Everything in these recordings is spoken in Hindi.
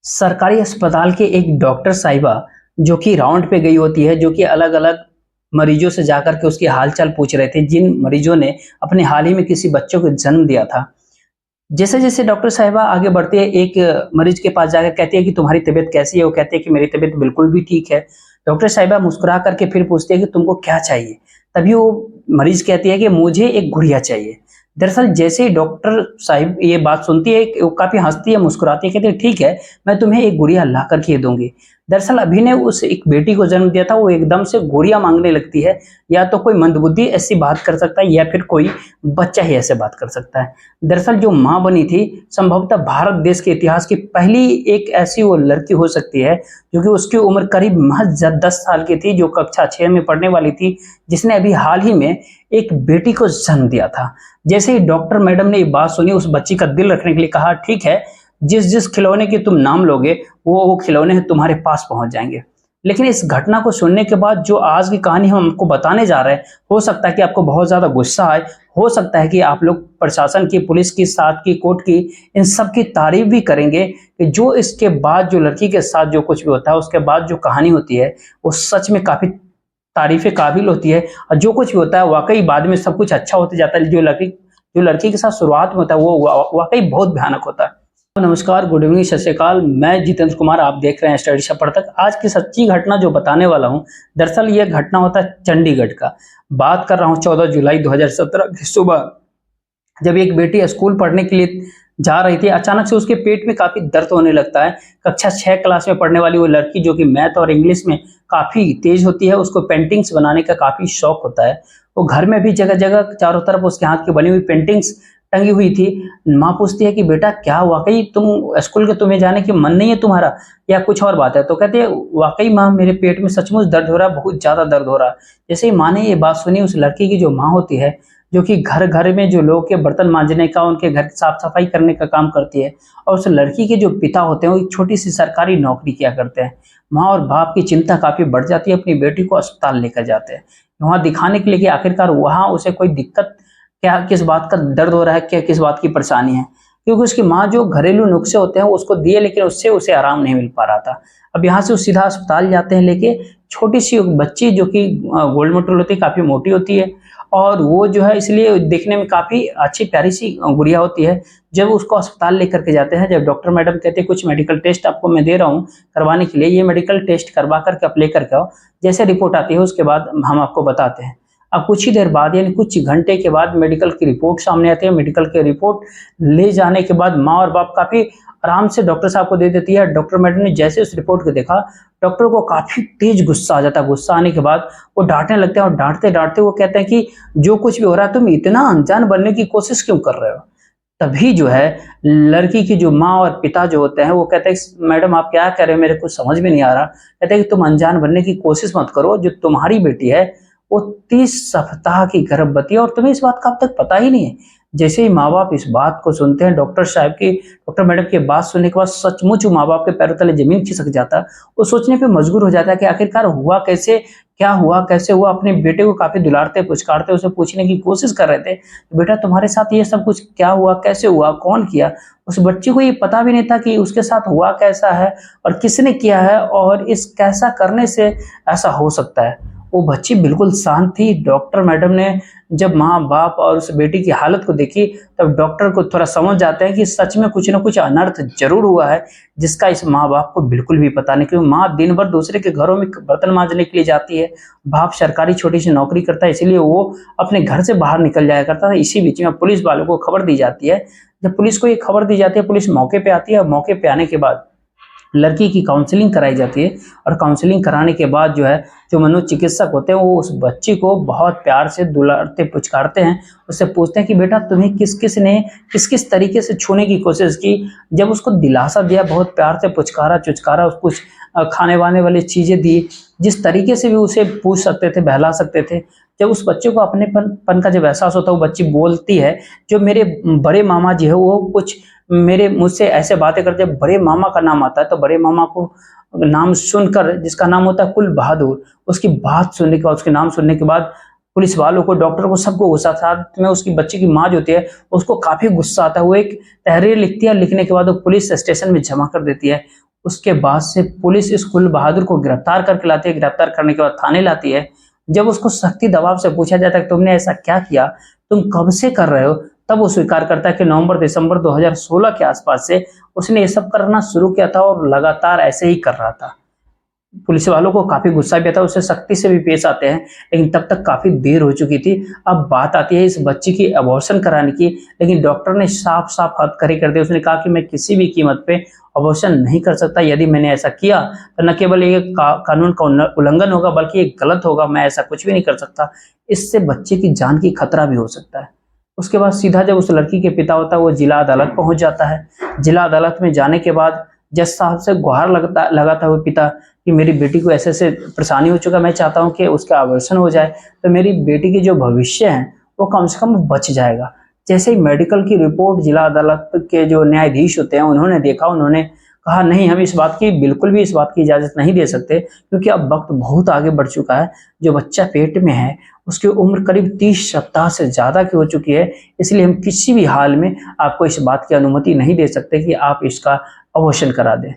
सरकारी अस्पताल के एक डॉक्टर साहिबा जो कि राउंड पे गई होती है, जो कि अलग-अलग मरीजों से जाकर के उसकी हाल-चाल पूछ रहे थे, जिन मरीजों ने अपने हाल ही में किसी बच्चे को जन्म दिया था। जैसे-जैसे डॉक्टर साहिबा आगे बढ़ती है, एक मरीज के पास जाकर कहती है कि तुम्हारी तबीयत कैसी है? वो कहते हैं कि मेरी तबीयत बिल्कुल भी ठीक है। डॉक्टर साहिबा मुस्कुरा करके फिर पूछती है कि तुमको क्या चाहिए? तभी वो मरीज कहती है कि मुझे एक गुड़िया चाहिए। दरअसल जैसे ही डॉक्टर साहिब ये बात सुनती है, वो काफ़ी हँसती है, मुस्कुराती है, कहती है ठीक है, मैं तुम्हें एक गुड़िया ला कर के दूँगी। दरअसल अभी ने उस एक बेटी को जन्म दिया था, वो एकदम से गुड़िया माँगने लगती है। या तो कोई मंदबुद्धि ऐसी बात कर सकता है या फिर कोई बच्चा ही ऐसे बात कर सकता है। दरअसल जो माँ बनी थी, संभवतः भारत देश के इतिहास की पहली एक ऐसी वो लड़की हो सकती है, जो कि उसकी उम्र करीब महज़ 10 साल की थी, जो कक्षा 6 में पढ़ने वाली थी, जिसने अभी हाल ही में एक बेटी को जन्म दिया था। जैसे ही डॉक्टर मैडम ने ये बात सुनी, उस बच्ची का दिल रखने के लिए कहा, ठीक है, जिस-जिस खिलौने की तुम नाम लोगे, वो खिलौने तुम्हारे पास पहुँच जाएँगे। लेकिन इस घटना को सुनने के बाद जो आज की कहानी हम आपको बताने जा रहे हैं, हो सकता है कि आपको बहुत ज़्यादा गुस्सा आए, हो सकता है कि आप लोग प्रशासन की, पुलिस की, साथ की, कोर्ट की, इन सब की तारीफ़ भी करेंगे कि जो इसके बाद जो लड़की के साथ जो कुछ भी होता है, उसके बाद जो कहानी होती है, वो सच में काफ़ी तारीफ़ काबिल होती है। और जो कुछ भी होता है वाक़ई बाद में सब कुछ अच्छा होते जाता है। जो लड़की के साथ शुरुआत में होता है वो वाक़ई बहुत भयानक होता है। नमस्कार, गुड इवनिंग, सत श्री अकाल। मैं जितेंद्र कुमार, आप देख रहे हैं स्टडी छप्पर तक। आज की सच्ची घटना जो बताने वाला हूँ, दरअसल ये घटना होता है चंडीगढ़ का। बात कर रहा हूँ 14 जुलाई 2017 की सुबह, जब एक बेटी स्कूल पढ़ने के लिए जा रही थी, अचानक से उसके पेट में काफ़ी दर्द होने लगता है। कक्षा 6 क्लास में पढ़ने वाली वो लड़की, जो कि मैथ और इंग्लिश में काफ़ी तेज़ होती है, उसको पेंटिंग्स बनाने का काफ़ी शौक होता है। वो घर में भी जगह-जगह चारों तरफ उसके हाथ की बनी हुई पेंटिंग्स टंगी हुई थी। माँ पूछती है कि बेटा क्या वाक़ई तुम स्कूल के तुम्हें जाने की मन नहीं है तुम्हारा, या कुछ और बात है? तो कहती है वाक़ई माँ, मेरे पेट में सचमुच दर्द हो रहा है, बहुत ज़्यादा दर्द हो रहा है। जैसे ही माँ ने ये बात सुनी, उस लड़की की जो माँ होती है, जो कि घर-घर में जो लोग के बर्तन माँजने का, उनके घर की साफ-सफाई करने का काम करती है, और उस लड़की के जो पिता होते हैं, वो एक छोटी-सी सरकारी नौकरी किया करते हैं। माँ और बाप की चिंता काफ़ी बढ़ जाती है, अपनी बेटी को अस्पताल लेकर जाते हैं। वहाँ दिखाने के लिए कि आखिरकार वहाँ उसे कोई दिक्कत, क्या किस बात का दर्द हो रहा है, क्या किस बात की परेशानी है। क्योंकि उसकी माँ जो घरेलू नुस्खे होते हैं, वो उसको दिए, लेकिन उससे उसे आराम नहीं मिल पा रहा था। अब यहाँ से वो सीधा अस्पताल जाते हैं लेके। छोटी-सी बच्ची जो कि गोल मटोल होती है, काफ़ी मोटी होती है, और वो जो है इसलिए देखने में काफ़ी अच्छी प्यारी-सी गुड़िया होती है। जब उसको अस्पताल लेकर के जाते हैं, जब डॉक्टर मैडम कहते हैं कुछ मेडिकल टेस्ट आपको मैं दे रहा हूँ करवाने के लिए, ये मेडिकल टेस्ट करवा कर के आप लेकर के आओ। जैसे रिपोर्ट आती है उसके बाद हम आपको बताते हैं। अब कुछ ही देर बाद, यानी कुछ घंटे के बाद, मेडिकल की रिपोर्ट सामने आती है। मेडिकल की रिपोर्ट ले जाने के बाद माँ और बाप काफ़ी आराम से डॉक्टर साहब को दे देती है। डॉक्टर मैडम ने जैसे उस रिपोर्ट को देखा, डॉक्टर को काफ़ी तेज़ गुस्सा आ जाता है। गुस्सा आने के बाद वो डाँटने लगते हैं, और डाँटते-डाँटते वो कहते हैं कि जो कुछ भी हो रहा है, तुम इतना अनजान बनने की कोशिश क्यों कर रहे हो? तभी जो है लड़की की जो माँ और पिता जो होते हैं, वो कहते हैं मैडम आप क्या कह रहे हो, मेरे को समझ में नहीं आ रहा। कहते हैं कि तुम अनजान बनने की कोशिश मत करो, जो तुम्हारी बेटी है वो 30 सप्ताह की गर्भवती है, और तुम्हें इस बात का अब तक पता ही नहीं है। जैसे ही माँ-बाप इस बात को सुनते हैं, डॉक्टर मैडम की बात सुनने के बाद सचमुच वो माँ-बाप के पैरों तले ज़मीन खिसक जाता है। वो सोचने पे मजबूर हो जाता है कि आखिरकार हुआ कैसे? क्या हुआ? कैसे हुआ? अपने बेटे को काफ़ी दुलारते-पुचकारते उसे पूछने की कोशिश कर रहे थे, बेटा तुम्हारे साथ ये सब कुछ क्या हुआ? कैसे हुआ? कौन किया? उस बच्ची को ये पता भी नहीं था कि उसके साथ हुआ कैसा है, और किसने किया है, और इस कैसा करने से ऐसा हो सकता है। वो बच्ची बिल्कुल शांत थी। डॉक्टर मैडम ने जब माँ-बाप और उस बेटी की हालत को देखी, तब डॉक्टर को थोड़ा समझ जाते हैं कि सच में कुछ न कुछ अनर्थ ज़रूर हुआ है, जिसका इस माँ-बाप को बिल्कुल भी पता नहीं। क्योंकि माँ दिन भर दूसरे के घरों में बर्तन माँजने के लिए जाती है, बाप सरकारी छोटी-सी नौकरी करता है, इसीलिए वो अपने घर से बाहर निकल जाया करता था। इसी बीच में पुलिस वालों को खबर दी जाती है। जब पुलिस को ये खबर दी जाती है, पुलिस मौके पे आती है, और मौके पे आने के बाद लड़की की काउंसलिंग कराई जाती है, और काउंसलिंग कराने के बाद जो है, जो मनोचिकित्सक होते हैं, वो उस बच्ची को बहुत प्यार से दुलारते पुचकारते हैं। उससे पूछते हैं कि बेटा तुम्हें किस-किस ने किस-किस तरीके से छूने की कोशिश की? जब उसको दिलासा दिया, बहुत प्यार से पुचकारा-चुचकारा, कुछ खाने-वाने वाली चीज़ें दी, जिस तरीके से भी उसे पूछ सकते थे, बहला सकते थे। जब उस बच्चे को अपनेपन का जब एहसास होता है, वो बच्ची बोलती है, जो मेरे बड़े मामा जी हैं, वो कुछ मेरे मुझसे ऐसे बातें करते हैं। बड़े मामा का नाम आता है, तो बड़े मामा को नाम सुनकर, जिसका नाम होता है कुल बहादुर, उसकी बात सुनने के बाद, उसके नाम सुनने के बाद पुलिस वालों को, डॉक्टर को, सबको गुस्सा, साथ में उसकी बच्ची की माँ जो होती है, उसको काफ़ी गुस्सा आता है। वो एक तहरीर लिखती है, लिखने के बाद वो पुलिस स्टेशन में जमा कर देती है। उसके बाद से पुलिस इस कुल बहादुर को गिरफ्तार करके लाती है। गिरफ्तार करने के बाद थाने लाती है। जब उसको सख्ती दबाव से पूछा जाता है कि तुमने ऐसा क्या किया, तुम कब से कर रहे हो, तब वो स्वीकार करता है कि नवंबर दिसंबर 2016 के आसपास से उसने ये सब करना शुरू किया था और लगातार ऐसे ही कर रहा था। पुलिस वालों को काफी गुस्सा भी आता है, उससे सख्ती से भी पेश आते हैं, लेकिन तब तक काफी देर हो चुकी थी। अब बात आती है इस बच्ची की अबॉर्शन कराने की, लेकिन डॉक्टर ने साफ साफ हथकड़ी कर दी। उसने कहा कि मैं किसी भी कीमत पे अबॉर्शन नहीं कर सकता। यदि मैंने ऐसा किया तो न केवल ये कानून का उल्लंघन होगा, बल्कि ये गलत होगा। मैं ऐसा कुछ भी नहीं कर सकता, इससे बच्चे की जान की खतरा भी हो सकता है। उसके बाद सीधा जब उस लड़की के पिता होता है वो जिला अदालत पहुंच जाता है। जिला अदालत में जाने के बाद जज साहब से गुहार लगाता हुआ पिता कि मेरी बेटी को ऐसे ऐसे परेशानी हो चुका, मैं चाहता हूं कि उसका अबॉर्शन हो जाए, तो मेरी बेटी की जो भविष्य है वो कम से कम बच जाएगा। जैसे ही मेडिकल की रिपोर्ट जिला अदालत के जो न्यायाधीश होते हैं उन्होंने देखा, उन्होंने कहा नहीं, हम इस बात की बिल्कुल भी इस बात की इजाजत नहीं दे सकते, क्योंकि अब वक्त बहुत आगे बढ़ चुका है। जो बच्चा पेट में है उसकी उम्र करीब 30 सप्ताह से ज्यादा की हो चुकी है, इसलिए हम किसी भी हाल में आपको इस बात की अनुमति नहीं दे सकते कि आप इसका अबॉर्शन करा दें।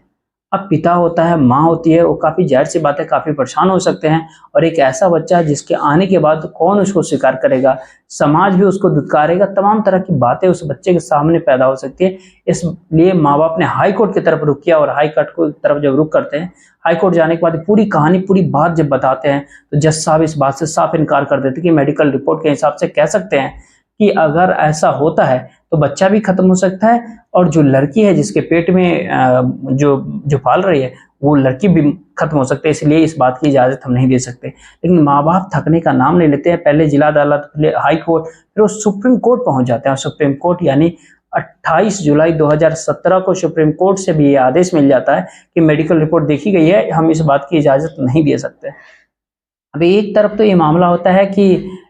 अब पिता होता है, माँ होती है, वो काफी जाहिर सी बात है काफी परेशान हो सकते हैं। और एक ऐसा बच्चा जिसके आने के बाद कौन उसको स्वीकार करेगा, समाज भी उसको दुत्कारेगा, तमाम तरह की बातें उस बच्चे के सामने पैदा हो सकती है। इसलिए माँ बाप ने हाई कोर्ट की तरफ रुख किया, और हाई कोर्ट की तरफ जब रुख करते हैं, हाई कोर्ट जाने के बाद पूरी कहानी पूरी बात जब बताते हैं, तो जज साहब इस बात से साफ इनकार कर देते कि मेडिकल रिपोर्ट के हिसाब से कह सकते हैं कि अगर ऐसा होता है तो बच्चा भी खत्म हो सकता है, और जो लड़की है जिसके पेट में जो जो पाल रही है वो लड़की भी खत्म हो सकती है, इसलिए इस बात की इजाजत हम नहीं दे सकते। लेकिन माँ बाप थकने का नाम नहीं लेते हैं। पहले जिला अदालत, पहले हाई कोर्ट, फिर वो सुप्रीम कोर्ट पहुंच जाते हैं। सुप्रीम कोर्ट यानी 28 जुलाई 2017 को सुप्रीम कोर्ट से भी ये आदेश मिल जाता है कि मेडिकल रिपोर्ट देखी गई है, हम इस बात की इजाजत नहीं दे सकते। अभी एक तरफ तो ये मामला होता है कि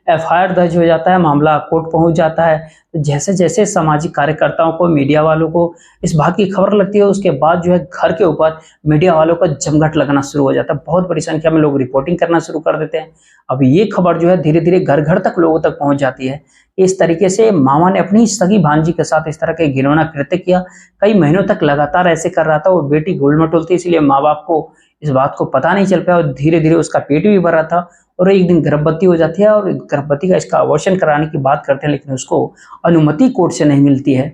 एफआईआर दर्ज हो जाता है, मामला कोर्ट पहुंच जाता है। तो जैसे जैसे सामाजिक कार्यकर्ताओं को, मीडिया वालों को इस बात की खबर लगती है, उसके बाद जो है घर के ऊपर मीडिया वालों का जमघट लगना शुरू हो जाता है। बहुत बड़ी संख्या में लोग रिपोर्टिंग करना शुरू कर देते हैं। अब ये खबर जो है धीरे धीरे घर घर तक लोगों तक पहुंच जाती है। इस तरीके से मामा ने अपनी सगी भांजी के साथ इस तरह के घिनौना कृत्य किया। कई महीनों तक लगातार ऐसे कर रहा था। वो बेटी गोलमटोल थी, इसलिए माँ बाप को इस बात को पता नहीं चल पाया, और धीरे धीरे उसका पेट भी भर रहा था, और एक दिन गर्भवती हो जाती है। और गर्भवती का इसका अबॉर्शन कराने की बात करते हैं, लेकिन उसको अनुमति कोर्ट से नहीं मिलती है।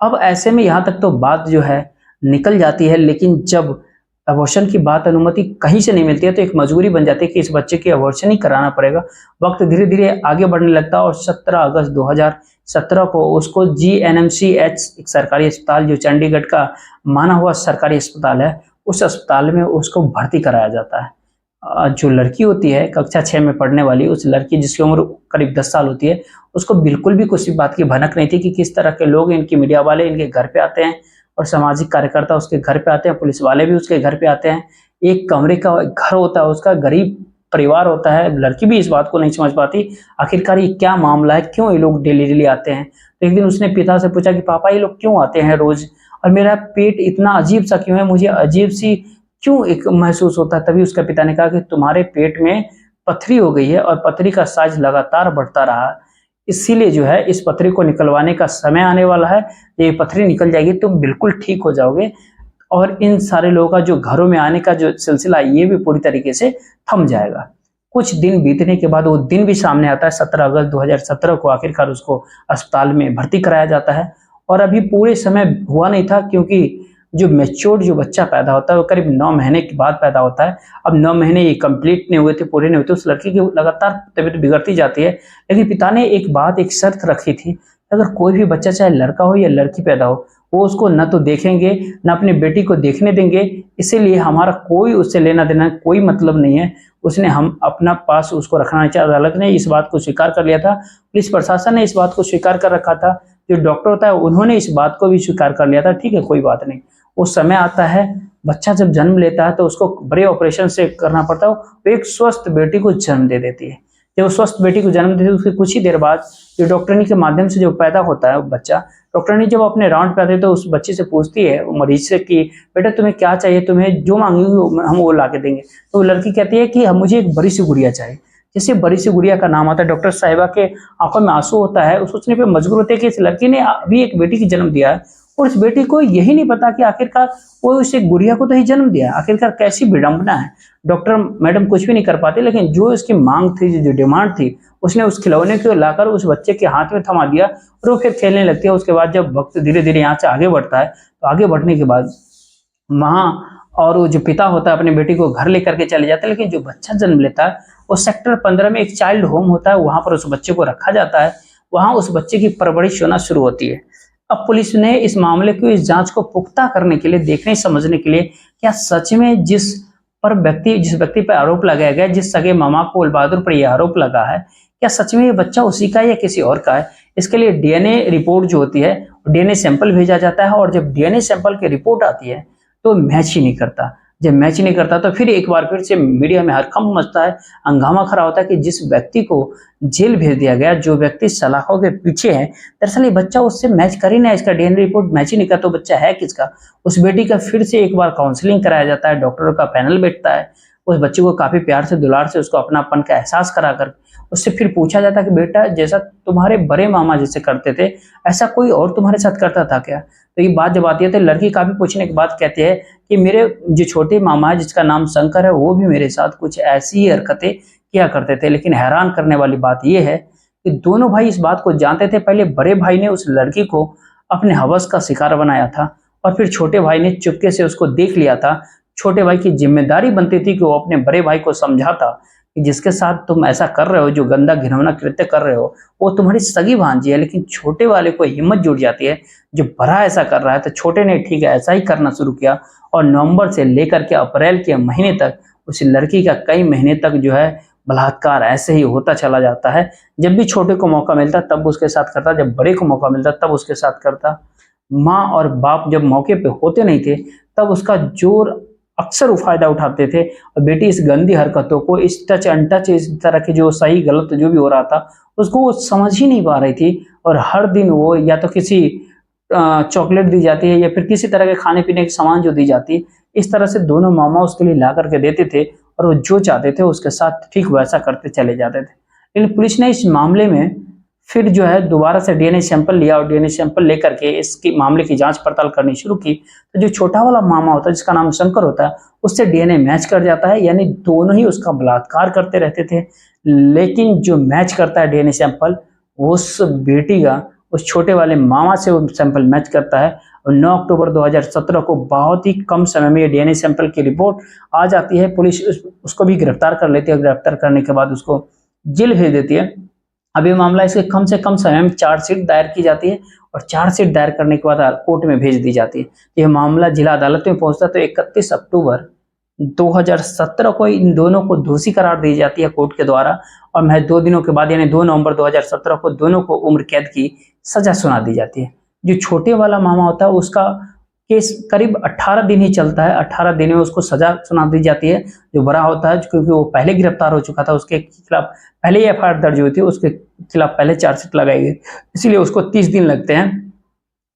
अब ऐसे में यहाँ तक तो बात जो है निकल जाती है, लेकिन जब अबॉर्शन की बात अनुमति कहीं से नहीं मिलती है तो एक मजबूरी बन जाती है कि इस बच्चे की अबॉर्शन ही कराना पड़ेगा। वक्त धीरे धीरे आगे बढ़ने लगता है, और 17 अगस्त 2017 को उसको GNMCH, एक सरकारी अस्पताल जो चंडीगढ़ का माना हुआ सरकारी अस्पताल है, उस अस्पताल में उसको भर्ती कराया जाता है। जो लड़की होती है कक्षा 6 में पढ़ने वाली, उस लड़की जिसकी उम्र करीब 10 साल होती है, उसको बिल्कुल भी कुछ बात की भनक नहीं थी कि किस तरह के लोग, इनकी मीडिया वाले इनके घर पे आते हैं, और सामाजिक कार्यकर्ता उसके घर पे आते हैं, पुलिस वाले भी उसके घर पे आते हैं। एक कमरे का घर होता है उसका, गरीब परिवार होता है। लड़की भी इस बात को नहीं समझ पाती आखिरकार ये क्या मामला है, क्यों ये लोग डेली डेली आते हैं। तो एक दिन उसने पिता से पूछा कि पापा ये लोग क्यों आते हैं रोज, और मेरा पेट इतना अजीब सा क्यों है, मुझे अजीब सी क्यों एक महसूस होता है। तभी उसके पिता ने कहा कि तुम्हारे पेट में पथरी हो गई है, और पथरी का साइज लगातार बढ़ता रहा, इसीलिए जो है इस पथरी को निकलवाने का समय आने वाला है। ये पथरी निकल जाएगी, तुम बिल्कुल ठीक हो जाओगे, और इन सारे लोगों का जो घरों में आने का जो सिलसिला ये भी पूरी तरीके से थम जाएगा। कुछ दिन बीतने के बाद वो दिन भी सामने आता है। 17 अगस्त 2017 को आखिरकार उसको अस्पताल में भर्ती कराया जाता है। और अभी पूरे समय हुआ नहीं था, क्योंकि जो मैच्योर्ड जो बच्चा पैदा होता है वो करीब 9 महीने के बाद पैदा होता है। अब 9 महीने ये कंप्लीट नहीं हुए थे, पूरे नहीं हुए थे, उस लड़की की लगातार तबीयत बिगड़ती जाती है। लेकिन पिता ने एक शर्त रखी थी, अगर कोई भी बच्चा चाहे लड़का हो या लड़की पैदा हो, वो उसको न तो देखेंगे न अपनी बेटी को देखने देंगे, इसीलिए हमारा कोई उससे लेना देना कोई मतलब नहीं है। उसने हम अपना पास उसको रखना नहीं चाहिए। अदालत ने इस बात को स्वीकार कर लिया था, पुलिस प्रशासन ने इस बात को स्वीकार कर रखा था, जो डॉक्टर होता है उन्होंने इस बात को भी स्वीकार कर लिया था। ठीक है, कोई बात नहीं। वो समय आता है, बच्चा जब जन्म लेता है तो उसको बड़े ऑपरेशन से करना पड़ता है, वो एक स्वस्थ बेटी को जन्म दे देती है। जब वो स्वस्थ बेटी को जन्म देती है उसके कुछ ही देर बाद जो डॉक्टरनी के माध्यम से जो पैदा होता है बच्चा, डॉक्टरनी जब अपने राउंड पे आती है तो उस बच्चे से पूछती है मरीज से कि बेटा तुम्हें क्या चाहिए, तुम्हें जो मांगेगी हम वो ला के देंगे। तो वो लड़की कहती है कि मुझे एक बड़ी सी गुड़िया चाहिए। जैसे बड़ी सी गुड़िया का नाम आता है, डॉक्टर साहिबा के आंखों में आंसू होता है। सोचने पे मजबूर होते हैं कि इस लड़की ने अभी एक बेटी की जन्म दिया है और उस बेटी को यही नहीं पता कि आखिरकार वो उस एक गुड़िया को तो ही जन्म दिया, आखिरकार कैसी विडंबना है। डॉक्टर मैडम कुछ भी नहीं कर पाती, लेकिन जो उसकी मांग थी, जो डिमांड थी, उसने उस खिलौने को लाकर उस बच्चे के हाथ में थमा दिया और वो फिर खेलने लगती है। उसके बाद जब वक्त धीरे धीरे यहाँ से आगे बढ़ता है, तो आगे बढ़ने के बाद माँ और वो जो पिता होता है अपनी बेटी को घर लेकर के चले जाते हैं, लेकिन जो बच्चा जन्म लेता है वो सेक्टर 15 में एक चाइल्ड होम होता है, वहां पर उस बच्चे को रखा जाता है। वहां उस बच्चे की परवरिश होना शुरू होती है। अब पुलिस ने इस मामले को, इस जांच को पुख्ता करने के लिए, देखने समझने के लिए, क्या सच में जिस व्यक्ति पर आरोप लगाया गया, जिस सगे मामा को कुल बहादुर पर यह आरोप लगा है, क्या सच में ये बच्चा उसी का है या किसी और का है। इसके लिए डीएनए रिपोर्ट जो होती है, डीएनए सैंपल भेजा जाता है और जब डीएनए सैंपल की रिपोर्ट आती है तो मैच ही नहीं करता। जब मैच नहीं करता तो फिर एक बार फिर से मीडिया में हड़कंप मचता है, हंगामा खड़ा होता है कि जिस व्यक्ति को जेल भेज दिया गया, जो व्यक्ति सलाखों के पीछे है, दरअसल ये बच्चा उससे मैच कर ही नहीं, इसका डीएनए रिपोर्ट मैच ही नहीं करता, तो बच्चा है किसका। उस बेटी का फिर से एक बार काउंसलिंग कराया जाता है, डॉक्टरों का पैनल बैठता है, उस बच्चे को काफी प्यार से दुलार से उसको अपनापन का एहसास करा कर उससे फिर पूछा जाता है कि बेटा, जैसा तुम्हारे बड़े मामा जैसे करते थे, ऐसा कोई और तुम्हारे साथ करता था क्या। तो ये बात जब आती है तो लड़की काफी पूछने के बाद कहती है कि मेरे जो छोटे मामा है जिसका नाम शंकर है, वो भी मेरे साथ कुछ ऐसी ही हरकतें किया करते थे। लेकिन हैरान करने वाली बात यह है कि दोनों भाई इस बात को जानते थे। पहले बड़े भाई ने उस लड़की को अपने हवस का शिकार बनाया था और फिर छोटे भाई ने चुपके से उसको देख लिया था। छोटे भाई की जिम्मेदारी बनती थी कि वो अपने बड़े भाई को समझाता कि जिसके साथ तुम ऐसा कर रहे हो, जो गंदा घिनौना कृत्य कर रहे हो, वो तुम्हारी सगी भांजी है। लेकिन छोटे वाले को हिम्मत जुट जाती है, जो बड़ा ऐसा कर रहा है, तो छोटे ने ठीक है ऐसा ही करना शुरू किया और नवंबर से लेकर के अप्रैल के महीने तक उस लड़की का कई महीने तक जो है बलात्कार ऐसे ही होता चला जाता है। जब भी छोटे को मौका मिलता तब उसके साथ करता, जब बड़े को मौका मिलता तब उसके साथ करता। माँ और बाप जब मौके पे होते नहीं थे तब उसका जोर अक्सर फायदा उठाते थे और बेटी इस गंदी हरकतों को, इस टच अनटच, इस तरह के जो सही गलत जो भी हो रहा था उसको वो समझ ही नहीं पा रही थी। और हर दिन वो या तो किसी चॉकलेट दी जाती है या फिर किसी तरह के खाने पीने के सामान जो दी जाती है, इस तरह से दोनों मामा उसके लिए ला करके देते थे और वो जो चाहते थे उसके साथ ठीक वैसा करते चले जाते थे। लेकिन पुलिस ने इस मामले में फिर जो है दोबारा से डीएनए सैंपल लिया और डीएनए सैंपल लेकर के इसकी मामले की जांच पड़ताल करनी शुरू की। तो जो छोटा वाला मामा होता है जिसका नाम शंकर होता है, उससे डीएनए मैच कर जाता है, यानी दोनों ही उसका बलात्कार करते रहते थे। लेकिन जो मैच करता है डीएनए सैंपल, उस बेटी का उस छोटे वाले मामा से वो सैंपल मैच करता है और 9 अक्टूबर 2017 को बहुत ही कम समय में ये डीएनए सैंपल की रिपोर्ट आ जाती है। पुलिस उसको भी गिरफ्तार कर लेती है। गिरफ्तार करने के बाद उसको जेल भेज देती है। अब ये मामला इसके कम से कम समय में चार्जशीट दायर की जाती है और चार्जशीट दायर करने के बाद कोर्ट में भेज दी जाती है। यह मामला जिला अदालत में पहुंचता तो 31 अक्टूबर 2017 को इन दोनों को दोषी करार दी जाती है कोर्ट के द्वारा और महज 2 दिनों के बाद यानी 2 नवंबर 2017 को दोनों को उम्र कैद की सजा सुना दी जाती है। जो छोटे वाला मामा होता है उसका केस करीब 18 दिन ही चलता है। 18 दिन में उसको सजा सुना दी जाती है। जो बड़ा होता है क्योंकि वो पहले गिरफ्तार हो चुका था, उसके खिलाफ पहले एफआईआर दर्ज हुई थी, उसके खिलाफ पहले चार्जशीट लगाई गई, इसीलिए उसको 30 दिन लगते हैं।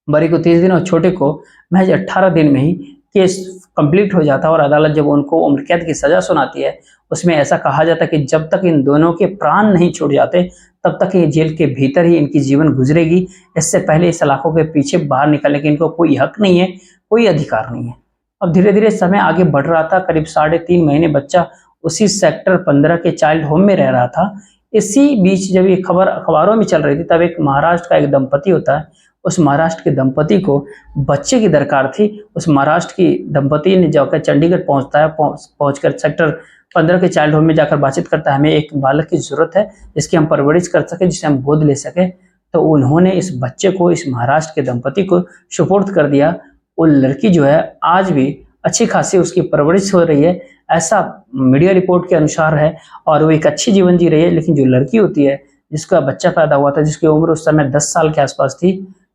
बड़े को 30 दिन और छोटे को महज 18 दिन में ही केस कंप्लीट हो जाता है और अदालत जब उनको उम्र कैद की सजा सुनाती है उसमें ऐसा कहा जाता है कि जब तक इन दोनों के प्राण नहीं छूट जाते तब तक ये जेल के भीतर ही इनकी जीवन गुजरेगी। इससे पहले इस सलाखों के पीछे बाहर निकलने के इनको कोई हक नहीं है, कोई अधिकार नहीं है। अब धीरे धीरे समय आगे बढ़ रहा था। करीब 3.5 महीने बच्चा उसी सेक्टर 15 के चाइल्ड होम में रह रहा था। इसी बीच जब ये खबर अखबारों में चल रही थी तब एक महाराष्ट्र का एक दंपति होता है, उस महाराष्ट्र के दंपति को बच्चे की दरकार थी। उस महाराष्ट्र की दंपति ने जाकर चंडीगढ़ पहुंचता है। पहुंचकर सेक्टर 15 के चाइल्ड होम में जाकर बातचीत करता है, हमें एक बालक की जरूरत है जिसकी हम परवरिश कर सके, जिसे हम गोद ले सके। तो उन्होंने इस बच्चे को इस महाराष्ट्र के दंपति को सुपुर्द कर दिया। वो लड़की जो है आज भी अच्छी खासी उसकी परवरिश हो रही है, ऐसा मीडिया रिपोर्ट के अनुसार है, और वो एक अच्छी जीवन जी रही है। लेकिन जो लड़की होती है जिसका बच्चा पैदा हुआ था, जिसकी उम्र उस समय 10 साल के आसपास थी,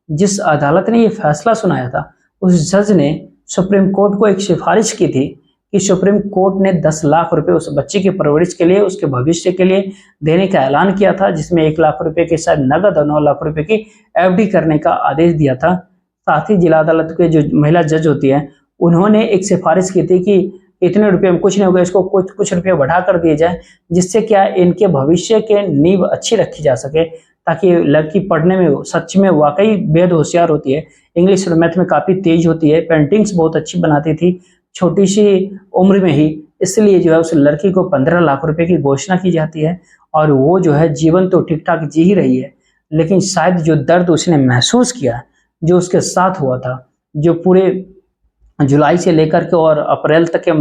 जिस अदालत ने ये फैसला सुनाया था उस जज ने सुप्रीम कोर्ट को एक सिफारिश की थी कि सुप्रीम कोर्ट ने 10 लाख रुपए उस बच्चे की परवरिश के लिए, उसके भविष्य के लिए देने का ऐलान किया था, जिसमें 1 लाख रुपए के शायद नगद और 9 लाख रुपए की एफडी करने का आदेश दिया था। साथ ही जिला अदालत के जो महिला जज होती है उन्होंने एक सिफारिश की थी कि इतने रुपए में कुछ नहीं होगा, इसको कुछ रुपए बढ़ा कर दिए जाए, जिससे क्या इनके भविष्य के नींव अच्छी रखी जा सके, ताकि लड़की पढ़ने में सच में वाकई बेहद होशियार होती है, इंग्लिश और मैथ में काफ़ी तेज होती है, पेंटिंग्स बहुत अच्छी बनाती थी छोटी सी उम्र में ही, इसलिए जो है उस लड़की को 15 लाख रुपए की घोषणा की जाती है और वो जो है जीवन तो ठीक ठाक जी ही रही है, लेकिन शायद जो दर्द उसने महसूस किया, जो उसके साथ हुआ था, जो पूरे जुलाई से लेकर के और अप्रैल तक के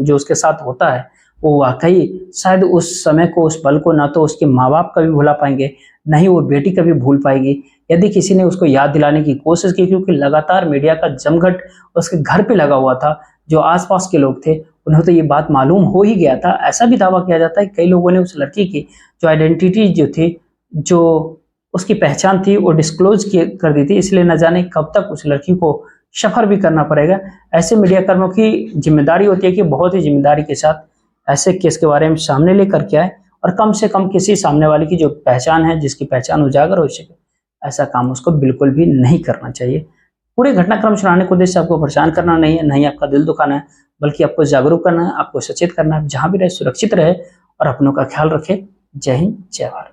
जो उसके साथ होता है, वो वाकई शायद उस समय को, उस पल को ना तो उसके माँ बाप कभी भुला पाएंगे, न ही वो बेटी कभी भूल पाएगी। यदि किसी ने उसको याद दिलाने की कोशिश की, क्योंकि लगातार मीडिया का जमघट उसके घर पे लगा हुआ था, जो आसपास के लोग थे उन्हें तो ये बात मालूम हो ही गया था। ऐसा भी दावा किया जाता है कई लोगों ने उस लड़की की जो आइडेंटिटी जो थी, जो उसकी पहचान थी, वो डिस्क्लोज कर दी थी, इसलिए न जाने कब तक उस लड़की को सफर भी करना पड़ेगा। ऐसे मीडिया कर्मियों की जिम्मेदारी होती है कि बहुत ही जिम्मेदारी के साथ ऐसे केस के बारे में सामने लेकर के आए और कम से कम किसी सामने वाले की जो पहचान है, जिसकी पहचान उजागर हो सके, ऐसा काम उसको बिल्कुल भी नहीं करना चाहिए। पूरे घटनाक्रम सुनाने का उद्देश्य आपको परेशान करना नहीं है, नहीं आपका दिल दुखाना है, बल्कि आपको जागरूक करना है, आपको सचेत करना है। जहां भी रहे सुरक्षित रहे और अपनों का ख्याल रखे। जय हिंद, जय भारत।